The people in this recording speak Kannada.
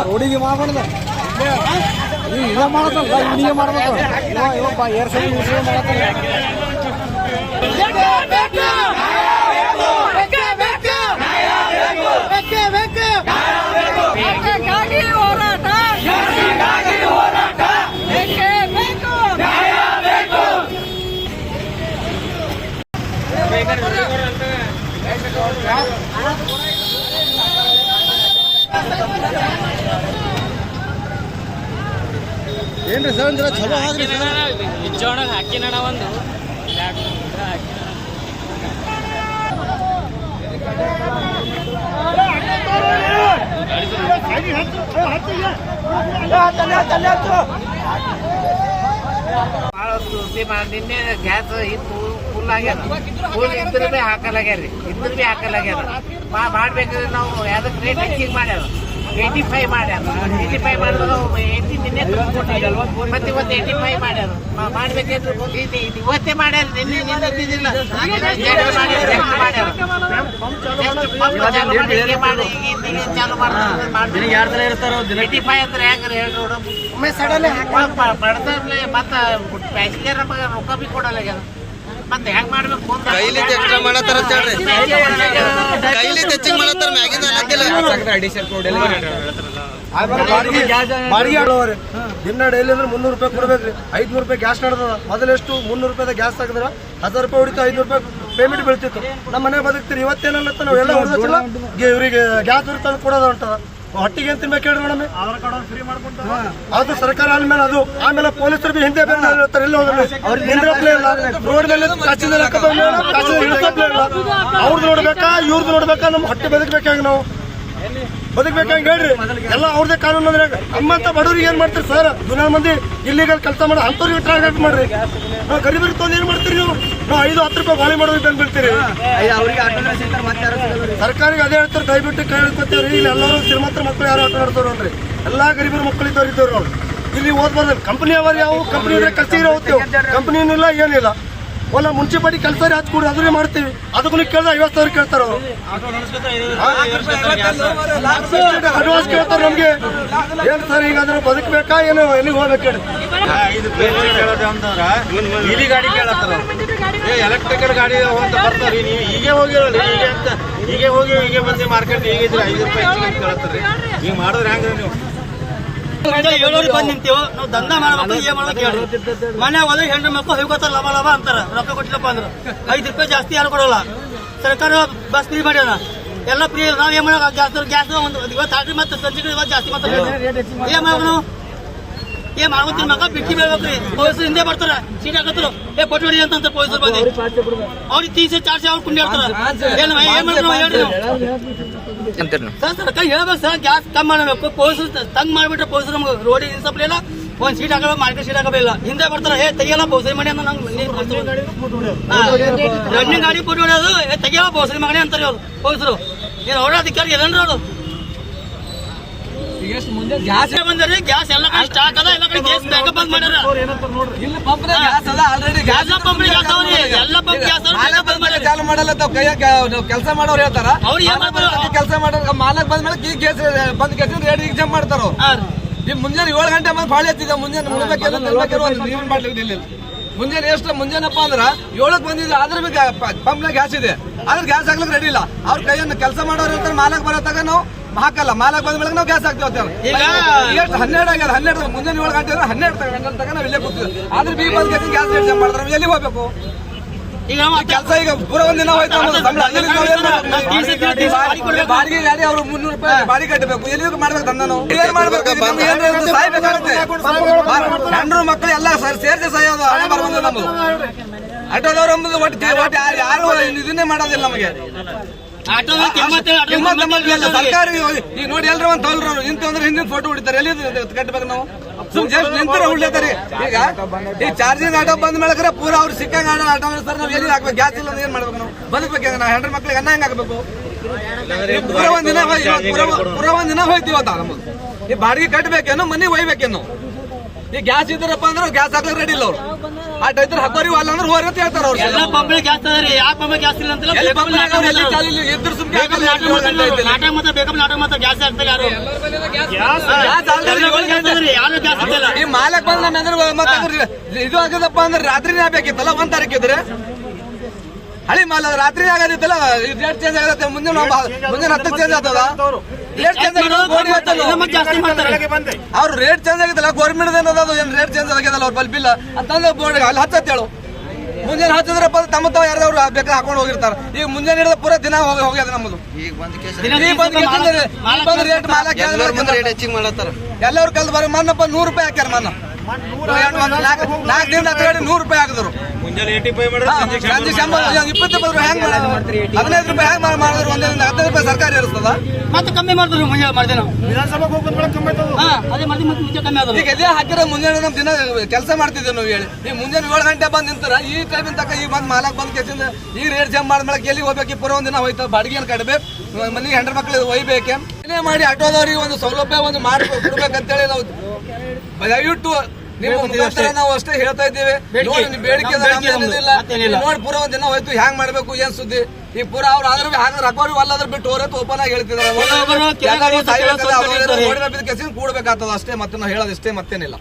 ರೋಡಿಗೆ ಮಾಡಬಾರ್ದು ಇದ ಮಾಡತ್ತಲ್ಲ ಇವನಿಗೆ ಮಾಡ್ಬೇಕು ಇವಪ್ಪ ಏರ್ಸೆ ಏನ್ರಿ ಸರ್ ಅಂದ್ರೆ ಚಲೋ ಆದ್ರಿ ನಿಜವನಾಗ ಹಾಕಿನಣ ಒಂದು ನಿನ್ನೆ ಗ್ಯಾಸ್ ಇತ್ತು ಫುಲ್ ಆಗ್ಯಾರ ಫುಲ್ ಇದ್ರ ಬಿ ಹಾಕಲಾಗ್ಯಾರ ಇದ್ರ ಬಿ ಹಾಕಲಾಗ್ಯಾರ ಮಾಡ್ಬೇಕಾದ್ರೆ ನಾವು ಯಾವ್ದಕ್ಕೆ ರೇಟ್ ಹೆಚ್ಚಿಗೆ ಮಾಡ್ಯಾರ 85 ಮಾಡ್ಯಾರ 85 ಮಾಡಿದ್ರು 80 ನಿನ್ನೆ ಮತ್ತೆ ಇವತ್ತು 85 ಮಾಡ್ಯಾರ ಮಾಡ್ಬೇಕಾದ್ರೆ ಇವತ್ತೇ ಮಾಡ್ಯಾರ ನಿನ್ನೆ ಇದ್ದಿದ್ದಿಲ್ಲ ಚಾಲು ಮಾಡ್ತಾರೆ 85 ಅಂದ್ರೆ ಹೆಂಗ್ರಿ ಹೇಳ್ರಿ ಒಮ್ಮೆ ಸಡನ್ ಬಡತಲೆ ಮತ್ತ ಪ್ಯಾಸೆಂಜರ್ ನಮಗೆ ರೊಕ್ಕ ಬಿ ಕೊಡಲಾಗ್ಯಾರ ಮತ್ತೆ ಹೆಂಗ್ ಮಾಡ್ಬೇಕು ಕೈಲಿ ಎಕ್ಸ್ಟ್ರಾ ಮಾಡತ್ತಾರ ಅಂತ ಹೇಳ್ರಿ ಕೈಲಿ ಹೆಚ್ಚಿಗೆ ಮಾಡತ್ತಾರ ಮ್ಯಾಗಿಂದ ಬಾಡಿಗೆ ಆಡೋರಿ ದಿನ ಡೈಲಿ ಅಂದ್ರೆ 300 ರೂಪಾಯಿ ಕೊಡ್ಬೇಕ್ರಿ 500 ರೂಪಾಯಿ ಗ್ಯಾಸ್ ನಡೆದ ಮೊದಲೆಷ್ಟು 300 ರೂಪಾಯಿ ಗ್ಯಾಸ್ ತೆಗೆದ್ರ 1000 ರೂಪಾಯಿ ಹೊಡಿತು 500 ರೂಪಾಯಿ ಪೇಮೆಂಟ್ ಬೀಳ್ತಿತ್ತು ನಮ್ಮ ಮನೆ ಬದುಕ್ತೀರಿ ಇವತ್ತೇನಲ್ಲ ನಾವೆಲ್ಲ ಹೊಡೆದಿಲ್ಲ ಇವರಿಗೆ ಗ್ಯಾಸ್ ತಂದು ಕೊಡೋದು ಉಂಟದ ಹೊಟ್ಟಿಗೆ ಏನ್ ತಿನ್ಬೇಕು ಹೇಳ್ರಿ ಮೇಡಮ್ ಅದು ಸರ್ಕಾರ ಆದ್ಮೇಲೆ ಅದು ಆಮೇಲೆ ಪೊಲೀಸರು ಬಿ ಹಿಂದೆ ಹೇಳ್ತಾರೆ ಎಲ್ಲ ಹೋದ್ರೆ ಇಲ್ಲ ರೋಡ್ ಮೇಲೆ ಅವ್ರದ್ದು ನೋಡ್ಬೇಕಾ ಇವ್ರದ್ದು ನೋಡ್ಬೇಕಾ ನಮ್ ಹೊಟ್ಟೆ ಬದುಕ್ಬೇಕಾಗ ನಾವು ಬದುಕ್ಬೇಕಂಗ ಹೇಳ್ರಿ ಎಲ್ಲ ಅವ್ರದೇ ಕಾನೂನು ಅಂದ್ರೆ ನಮ್ಮಂತ ಬಡವ್ರಿಗೆ ಏನ್ ಮಾಡ್ತೀರಿ ಸರ್ ದುನಿಯಾ ಮಂದಿ ಇಲ್ಲಿಗಲ್ ಕೆಲಸ ಮಾಡೋ ಅಂತವ್ರಿಗೆ ಟಾರ್ಗೆಟ್ ಮಾಡ್ರಿ ನಾವು ಗರೀಬರಿಗೆ ತೊಂದು ಏನ್ ಮಾಡ್ತೀರಿ ನೀವು ನಾವು 5-10 ರೂಪಾಯಿ ಬಾಳಿ ಮಾಡೋದಕ್ಕೆ ಬಂದ್ ಬಿಡ್ತೀರಿ ಸರ್ಕಾರಿಗೆ ಅದೇ ಹೇಳ್ತಾರೆ ದಯವಿಟ್ಟು ಕೈ ಹಿಡ್ಕೊತೀವ್ರಿ ಇಲ್ಲಿ ಎಲ್ಲರೂ ಶ್ರೀಮಂತರ ಮಕ್ಕಳು ಯಾರು ಆಟ ಆಡ್ತಾವ್ರಿ ಎಲ್ಲಾ ಗರೀಬರ ಮಕ್ಕಳು ಇದ್ದವ್ರು ನಾವು ಇಲ್ಲಿ ಓದ್ಬಾರ್ದು ಕಂಪನಿ ಅವ್ರು ಯಾವ ಕಂಪನಿ ಇದ್ರೆ ಕಲ್ಸಿದ್ರೆ ಹೋಗ್ತೇವೆ ಕಂಪನಿನೂ ಇಲ್ಲ ಏನಿಲ್ಲ ಒಲ್ಲ ಮುನ್ಸಿಪಾಲಿಟಿ ಕೆಲಸ ಹಚ್ಕೊಡ್ರಿ ಅದನ್ನೇ ಮಾಡ್ತೀವಿ ಅದಕ್ಕೂ ಕೇಳಿದ್ರೆ 50,000 ಕೇಳ್ತಾರ ಅವರು ಅಡ್ವಾನ್ಸ್ ಕೇಳ್ತಾರೆ ನಮ್ಗೆ ಏನ್ ಸರ್ ಈಗಾದ್ರೂ ಬದುಕಬೇಕಾ ಏನೋ ಎಲ್ಲಿಗೆ ಹೋಗ್ಬೇಕು ಹೇಳಿ ಇಲಿ ಗಾಡಿ ಕೇಳತ್ತಾರ ಎಲೆಕ್ಟ್ರಿಕಲ್ ಗಾಡಿ ಅಂತ ಬರ್ತಾರ್ರಿ ನೀವು ಹೀಗೆ ಹೋಗಿರಲ್ರಿ ಹೀಗೆ ಹೋಗಿ ಹೀಗೆ ಬಂದು ಮಾರ್ಕೆಟ್ ಹೀಗೆ 5 ರೂಪಾಯಿ ಹೆಚ್ಚಿಗೆ ಕೇಳತ್ತಾರ್ರಿ ಈಗ ಮಾಡಿದ್ರೆ ಹೆಂಗ್ರಿ ನೀವು 7 ಬಂದ್ ನಿಂತೀವಿ ನಾವು ದಂಧ ಮಾಡ್ಬೇಕು ಏನ್ ಮಾಡ್ಬೇಕು ಹೇಳಿ ಮನೆ ಹೋದ್ರೆ ಹೆಣ್ಣು ಮಕ್ಕಳು ಹೋಗ್ಕೋತಾರ ಲಭ ಲಭ ಅಂತಾರ ರೊಕ್ಕ ಕೊಟ್ಟಿಲ್ಲಪ್ಪ ಅಂದ್ರೆ 5 ರೂಪಾಯಿ ಜಾಸ್ತಿ ಯಾರು ಕೊಡೋಲ್ಲ ಸರ್ಕಾರ ಬಸ್ ಫ್ರೀ ಮಾಡ್ಯಾರ ಎಲ್ಲ ಫ್ರೀ ನಾವ್ ಏನ್ ಮಾಡೋಣ ಗ್ಯಾಸ್ ಒಂದು ಇವತ್ತು ಆರ್ಡ್ರಿ ಮತ್ತೆ ಸಂಜೆ ಇವತ್ತು ಜಾಸ್ತಿ ಮಾತಾಡ್ಬೇಕು ಏನ್ ಮಾಡ್ಬೇಕು ನಾವು ಏನ್ ಮಾಡ್ಕೊತೀವಿ ಮಕ್ಕ ಬಿಕ್ಕಿ ಬೇಡ್ಬೇಕ್ರಿ ಪೊಲೀಸರು ಹಿಂದೆ ಬರ್ತಾರ ಸೀಟ್ ಹಾಕತ್ರು ಕೊಟ್ಟು ಹೊಡಿ ಅಂತ ಪೊಲೀಸರು ಬಂದು ಅವ್ರಿಗೆ 300-400 ಅವ್ರು ಕುಂಡಿ ಆಡ್ತಾರ ಏನ್ ಮಾಡ್ಬೇಕು ಹೇಳ್ರಿ ಸರ್ಕಾರ ಹೇಳ್ಬೇಕು ಸರ್ ಗ್ಯಾಸ್ ಕಮ್ಮಿ ಮಾಡಬೇಕು ಪೊಲೀಸರು ತಂಗ್ ಮಾಡ್ಬಿಟ್ರೆ ಪೊಲೀಸರು ನಮ್ಗೆ ರೋಡ್ ಇನ್ಸಪ್ಲೇ ಇಲ್ಲ ಒಂದ್ ಸೀಟ್ ಹಾಕಲ್ಲ ಮಾರ್ಕೆಟ್ ಸೀಟ್ ಹಾಕಲ್ಲ ಹಿಂದೆ ಬರ್ತಾರ ತೆಗಿಯಲ್ಲ ಬೋಸರಿ ಮನೆ ಅಂತ ನಂಗೆ ರನ್ನಿಂಗ್ ಗಾಡಿ ಕೊಟ್ಟು ಹೊಡೆಯೋದು ತೆಗಿಯಲ್ಲ ಬೋಸರಿ ಮಗನೇ ಅಂತಾರೆ ಅವ್ರು ಪೊಲೀಸರು ಏನ್ ಅವ್ರ ಅಧಿಕಾರಿ ಎಲ್ಲನ್ರಿ ಅವರು ಗ್ಯಾಸ್ ಬಂದ್ರಿ ಗ್ಯಾಸ್ ಎಲ್ಲ ಕಡೆ ಸ್ಟಾಕ್ ಅದ ಎಲ್ಲ ಕಡೆ ಗ್ಯಾಸ್ ಬ್ಯಾಕಪ್ ಬಂದ್ ಮಾಡ್ಯಾರ ಗ್ಯಾಸ್ ಪಂಪ್ ಗ್ಯಾಸ್ ಅವ್ರಿ ಎಲ್ಲ ಪಂಪ್ ಗ್ಯಾಸ್ ಚಾಲು ಮಾಡಲ್ಲ ಕೆಲಸ ಮಾಡೋರು ಹೇಳ್ತಾರ ಅವ್ರು ಏನ್ ಮಾಡ್ತಾರೆ ಕೆಲಸ ಮಾಡೋ ಮಾಲಕ್ ಬಂದ್ಮೇಲೆ ಗ್ಯಾಸ್ ಬಂದ್ ಗ್ಯಾಸ್ ರೇಟ್ ಎಕ್ಸಾಮ್ ಮಾಡ್ತಾರ ಈ ಮುಂಜಾನೆ 7 ಗಂಟೆ ಬಂದ್ ಬಾಳಿ ಹತ್ತಿದ ಮುಂಜಾನೆ ನೀರಿನ ಬಾಟ್ಲಿ ಇಲ್ಲ ಮುಂಜಾನೆ ಎಷ್ಟು ಮುಂಜಾನಪ್ಪ ಅಂದ್ರ 7ಕ್ಕೆ ಬಂದಿದೆ ಅದ್ರ ಪಂಪ್ನಾಗ ಗ್ಯಾಸ್ ಇದೆ ಆದ್ರೆ ಗ್ಯಾಸ್ ಹಾಕ್ಲಿಕ್ಕೆ ರೆಡಿ ಇಲ್ಲ ಅವ್ರ ಕೈಯನ್ನು ಕೆಲಸ ಮಾಡೋರು ಹೇಳ್ತಾರೆ ಮಾಲಕ್ ಬರೋತಾಗ ನಾವು ಹಾಕಲ್ಲ ಮಾಲಕ್ ಬಂದ ಮೇಲೆ ನಾವು ಗ್ಯಾಸ್ ಹಾಕ್ತೇವೆ ಎಷ್ಟು 12 ಆಗ್ಯಾರ 12 ಮುಂಜಾನೆ 7 ಗಂಟೆ 12 ಗಂಟೆ ತನಕ ನಾವು ಇಲ್ಲೇ ಕೂತೀವಿ ಆದ್ರೆ ಬಿ ಬಂದ್ ಗ್ಯಾಸ್ ಎಕ್ಸಾಮ್ ಮಾಡ್ತಾರೆ ನಾವು ಎಲ್ಲಿ ಹೋಗ್ಬೇಕು ಈಗ ಕೆಲಸ ಈಗ ಪೂರ ಒಂದಿನ ಹೋಯ್ತು ಬಾಡಿಗೆ ಗಾಡಿ ಅವ್ರು 300 ರೂಪಾಯಿ ಬಾಡಿಗೆ ಕಟ್ಟಬೇಕು ಎಲ್ಲಿ ಮಾಡ್ಬೇಕು ದಂಧ ನಾವು ಏನ್ ಮಾಡ್ಬೇಕು ಹೆಣ್ಣು ಮಕ್ಕಳು ಎಲ್ಲ ಸೇರ್ಸಿ ಸಾಯೋದು ಹಣ ಬರ್ಬಂದು ನಮ್ದು ಆಟೋದವ್ರು ಒಟ್ಟು ಯಾರು ಇದನ್ನೇ ಮಾಡೋದಿಲ್ಲ ನಮಗೆ ಸರ್ಕಾರ ಈಗ ನೋಡಿ ಎಲ್ರು ಒಂದ್ ತೊಲ್ರು ಇಂತ ಅಂದ್ರೆ ಹಿಂದಿನ ಫೋಟೋ ಹೊಡಿತಾರೆ ಎಲ್ಲಿ ಕಟ್ಟಬೇಕು ನಾವು ಜಸ್ಟ್ ನಿಂತರ ಉಳ್ತಾರೆ ಈಗ ಈ ಚಾರ್ಜಿಂಗ್ ಆಟೋ ಬಂದ ಮೇಲೆ ಪೂರ ಅವ್ರು ಸಿಕ್ಕಂಗ ಆಟೋ ಸರ್ ನಾವ್ ಎಲ್ಲಿ ಹಾಕ್ಬೇಕು ಗ್ಯಾಸ್ ಇಲ್ಲ ಏನ್ ಮಾಡ್ಬೇಕು ನಾವು ಬದುಕ್ಬೇಕು ನಾವು ಹೆಣ್ಣು ಮಕ್ಳಿಗೆ ಅನ್ನ ಹೆಂಗ್ ಹಾಕ್ಬೇಕು ಪೂರ ಒಂದಿನ ಹೋಯ್ತು ಇವತ್ತ ನಮ್ದು ಈ ಬಾಡಿಗೆ ಕಟ್ಬೇಕೇನು ಮನೆ ಒಯ್ಬೇಕೇನು ಈ ಗ್ಯಾಸ್ ಇದ್ರಪ್ಪ ಅಂದ್ರೆ ಗ್ಯಾಸ್ ಹಾಕ್ಲಿಕ್ಕೆ ರೆಡಿ ಇಲ್ಲ ಅವ್ರು ಆ ಟೈತರ್ ಹಾಕೋರಿ ಅಲ್ಲ ಅಂದ್ರೆ ಹೋರಿ ಅಂತ ಹೇಳ್ತಾರ ಅವ್ರು ಎಲ್ಲ ಪಂಪ್ಲಿ ಗ್ಯಾಸ್ ಅದ್ರಿ ಯಾವ ಪಂಪ್ ಗ್ಯಾಸ್ ಇಲ್ಲ ಅಂತ ಇದ್ರ ಸುಮ್ನೆ ನಾಟಕ ಮಾತ್ರ ಬೇಕಪ್ಪ ನಾಟಕ ಮಾತ್ರ ಗ್ಯಾಸ್ ಹಾಕ್ತಾರೆ ಯಾರು ಈ ಮಾಲಕ್ ಬಂದ್ ನಮ್ಮ ಎದುರು ಮತ್ತೆ ಇದು ಆಗದಪ್ಪ ಅಂದ್ರೆ ರಾತ್ರಿನೇ ಆಗ್ಬೇಕಿತ್ತಲ್ಲ 1 ತಾರೀಕು ಇದ್ರೆ ಹಳಿ ಮಾಲ ರಾತ್ರಿ ಆಗದಿತ್ತಲ್ಲ ರೇಟ್ ಚೇಂಜ್ ಆಗತ್ತೆ ಮುಂಜಾನೆ 10 ಚೇಂಜ್ ಆಗ್ತದ ರೇಟ್ ಚೇಂಜ್ ಅವ್ರು ರೇಟ್ ಚೇಂಜ್ ಆಗಿದ್ದಲ್ಲ ಗೌರ್ಮೆಂಟ್ ಏನದು ಏನ್ ರೇಟ್ ಚೇಂಜ್ ಆಗಿದಲ್ಲ ಅವ್ರ ಬಲ್ ಬಿಲ್ ಅಂತಂದ್ರೆ ಬೋರ್ಡ್ ಅಲ್ಲಿ ಹಚ್ಚತ್ತೇಳು ಮುಂಜಾನೆ ಹಚ್ಚಿದ್ರಪ್ಪ ತಮ್ಮ ತಾವ್ ಯಾರು ಬೇಕಾದ್ರೆ ಹಾಕೊಂಡು ಹೋಗಿರ್ತಾರ ಈಗ ಮುಂಜಾನೆ ಹಿಡಿದ ಪೂರ ದಿನ ಹೋಗ್ಯದ ನಮ್ಮದು ರೇಟ್ ಮಾಲಕ್ ಎಲ್ಲರೂ ಕಲ್ದು ಬರೀ ಮನ್ನಪ್ಪ 100 ರೂಪಾಯಿ ಹಾಕ್ಯಾರ ಮನ್ನ 4 ದಿನ 100 ರೂಪಾಯಿ ಹಾಕಿದ್ರು ಮುಂಜಾನೆ 85 ಸಂಜೆ 20 ರೂಪಾಯಿ ಹೆಂಗ್ ಮಾಡೋದು 15 ರೂಪಾಯಿ ಹೆಂಗ್ ಮಾಡಿದ್ರು ಒಂದೇ 15 ರೂಪಾಯಿ ಸರ್ಕಾರ ಇರ್ತದ ಮತ್ತೆ ಕಮ್ಮಿ ಮಾಡಿದ್ರು ಮುಂಜಾನೆ ಮಾಡಿದೆ ನಾವು ವಿಧಾನಸಭೆಗೆ ಹೋಗಿ ಬಂದ್ಮೇಲೆ ಕಮ್ಮಿ ಆಯ್ತದ. ಅದೇ ಮಾಡಿದ್ವಿ ಮತ್ತೆ ಮುಂಚೆ ಕಮ್ಮಿ ಆದ್ರು ಈಗ ಇದೇ ಹಾಕಿರೋ ಮುಂಜಾನೆ ನಮ್ ದಿನ ಕೆಲಸ ಮಾಡ್ತಿದ್ದೇವೆ ನಾವು ಹೇಳಿ ಈಗ ಮುಂಜಾನೆ 7 ಗಂಟೆ ಬಂದ್ ನಿಂತಾರ ಈ ಟೈಮಿನ ತಕ್ಕ ಈಗ ಬಂದ್ ಮಾಲಕ್ ಬಂದ್ ಕೆಸಿಂದ ಈಗ ರೇಟ್ ಜಮ್ ಮಾಡಿದ್ಮೇಲೆ ಎಲ್ಲಿಗೆ ಹೋಗ್ಬೇಕು ಪೂರ ಒಂದಿನ ಹೋಯ್ತು ಬಾಡಿಗೆ ಏನ್ ಕಟ್ಬೇಕು ಮನೆಗೆ ಹೆಂಡ್ರ ಮಕ್ಳು ಒಯ್ಬೇಕೆ ಏನೇ ಮಾಡಿ ಆಟೋದವ್ರಿಗೆ ಒಂದು ಸೌಲಭ್ಯ ಒಂದು ಮಾಡಿ ಕೊಡ್ಬೇಕಂತೇಳಿ ನಾವು ದಯವಿಟ್ಟು ನಿಮ್ಮ ಮುಖಾಂತರ ನಾವು ಅಷ್ಟೇ ಹೇಳ್ತಾ ಇದ್ದೀವಿ. ನೋಡಿ ಬೇಡಿಕೆ ನೋಡಿ ಪೂರ ಒಂದ್ ದಿನ ಹೋಯ್ತು ಹ್ಯಾಂಗ್ ಮಾಡ್ಬೇಕು ಏನ್ ಸುದ್ದಿ ಈಗ ಪೂರ ಅವ್ರು ಆದ್ರೆ ಹಾಗಾದ್ರೆ ಹಾಕೋರು ಅಲ್ಲಾದ್ರೆ ಬಿಟ್ಟು ಹೋರತ್ತು ಓಪನ್ ಆಗಿ ಹೇಳ್ತಿದಾರೆ. ಕೂಡ್ಬೇಕಾಗ್ತದ ಅಷ್ಟೇ ಮತ್ತೆ ನಾವು ಹೇಳೋದಿಷ್ಟೇ ಮತ್ತೇನಿಲ್ಲ.